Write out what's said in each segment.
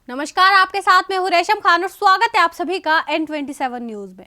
नमस्कार, आपके साथ में हूं रेशम खान और स्वागत है आप सभी का N27 न्यूज में।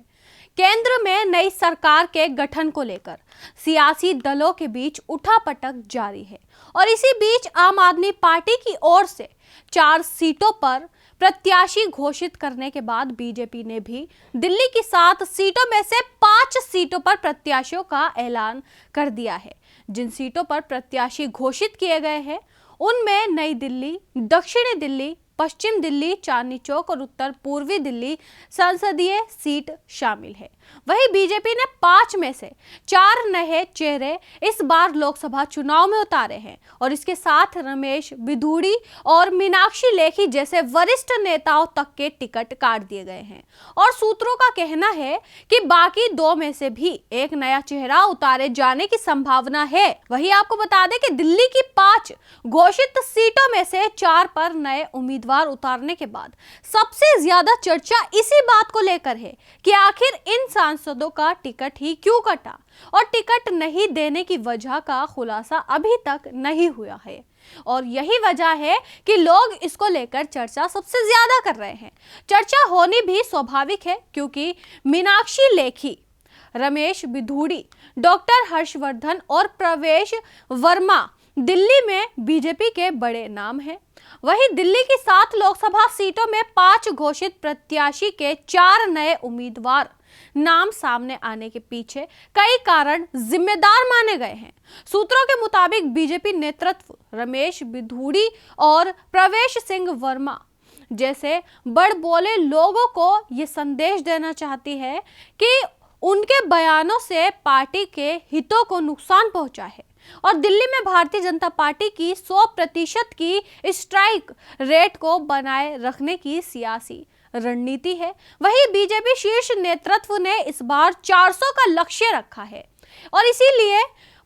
केंद्र में नई सरकार के गठन को लेकर सियासी दलों के बीच उठापटक जारी है और इसी बीच आम आदमी पार्टी की ओर से 4 सीटों पर प्रत्याशी घोषित करने के बाद बीजेपी ने भी दिल्ली की 7 सीटों में से 5 सीटों पर प्रत्याशियों का ऐलान कर दिया है। जिन सीटों पर प्रत्याशी घोषित किए गए हैं उनमें नई दिल्ली, दक्षिणी दिल्ली, पश्चिम दिल्ली, चांदनी चौक और उत्तर पूर्वी दिल्ली संसदीय सीट शामिल है। वहीं बीजेपी ने 5 में से 4 नए चेहरे इस बार लोकसभा चुनाव में उतारे हैं और इसके साथ रमेश बिधूड़ी और मीनाक्षी लेखी जैसे वरिष्ठ नेताओं तक के टिकट काट दिए गए हैं और सूत्रों का कहना है कि बाकी 2 में से भी एक नया चेहरा उतारे जाने की संभावना है। वहीं आपको बता दें कि दिल्ली की 5 घोषित सीटों में से 4 पर नए उम्मीदवार उतारने के बाद सबसे ज्यादा चर्चा इसी बात को लेकर है कि आखिर इन सांसदों का टिकट ही क्यों कटा और टिकट नहीं देने की वजह का खुलासा अभी तक नहीं हुआ है। और यही वजह है कि लोग इसको लेकर चर्चा सबसे ज्यादा कर रहे हैं। चर्चा होनी भी स्वाभाविक है क्योंकि मीनाक्षी लेखी, रमेश बिधूड़ी, डॉक्टर हर्षवर्धन और प्रवेश वर्मा दिल्ली में बीजेपी के बड़े नाम हैं। वहीं दिल्ली की 7 लोकसभा सीटों में 5 घोषित प्रत्याशी के 4 नए उम्मीदवार नाम सामने आने के पीछे कई कारण जिम्मेदार माने गए हैं। सूत्रों के मुताबिक बीजेपी नेतृत्व रमेश बिधूड़ी और प्रवेश सिंह वर्मा जैसे बड़बोले लोगों को ये संदेश देना चाहती है कि उनके बयानों से पार्टी के हितों को नुकसान पहुंचा है और दिल्ली में भारतीय जनता पार्टी की 100% की स्ट्राइक रेट को बनाए रखने की सियासी रणनीति है। वहीं बीजेपी शीर्ष नेतृत्व ने इस बार 400 का लक्ष्य रखा है और इसीलिए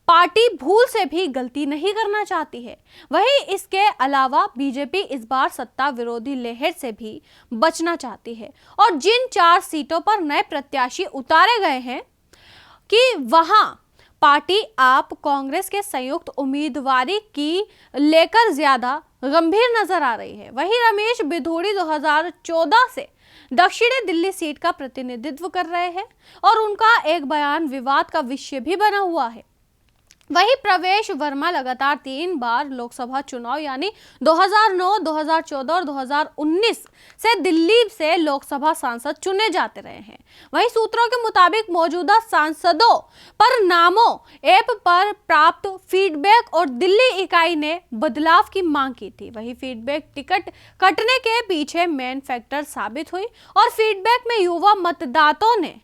पार्टी भूल से भी गलती नहीं करना चाहती है। वहीं इसके अलावा बीजेपी इस बार सत्ता विरोधी लहर से भी बचना चाहती है और जिन 4 सीटों पर नए प्रत्याशी उतारे गए हैं कि वहां पार्टी आप कांग्रेस के संयुक्त उम्मीदवारी की लेकर ज्यादा गंभीर नजर आ रही है। वहीं रमेश बिधूड़ी 2014 से दक्षिणी दिल्ली सीट का प्रतिनिधित्व कर रहे हैं और उनका एक बयान विवाद का विषय भी बना हुआ है। वहीं प्रवेश वर्मा लगातार 3 बार लोकसभा चुनाव यानी 2009, 2014 और 2019 से दिल्ली से लोकसभा सांसद चुने जाते रहे हैं। वहीं सूत्रों के मुताबिक मौजूदा सांसदों पर नामों ऐप पर प्राप्त फीडबैक और दिल्ली इकाई ने बदलाव की मांग की थी। वहीं फीडबैक टिकट कटने के पीछे मेन फैक्टर साबित हुई और फीडबैक में युवा मतदाताओं ने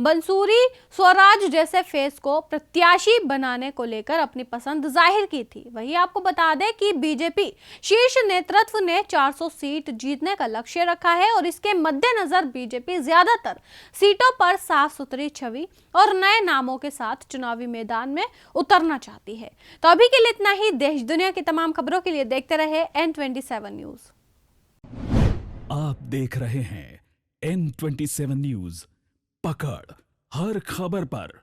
बंसूरी स्वराज जैसे फेस को प्रत्याशी बनाने को लेकर अपनी पसंद जाहिर की थी। वहीं आपको बता दें कि बीजेपी शीर्ष नेतृत्व ने 400 सीट जीतने का लक्ष्य रखा है और इसके मद्देनजर बीजेपी ज्यादातर सीटों पर साफ सुथरी छवि और नए नामों के साथ चुनावी मैदान में उतरना चाहती है। तो अभी के लिए इतना ही। देश दुनिया की तमाम खबरों के लिए देखते रहे N27 न्यूज। आप देख रहे हैं N27 न्यूज, पकड़ हर खबर पर।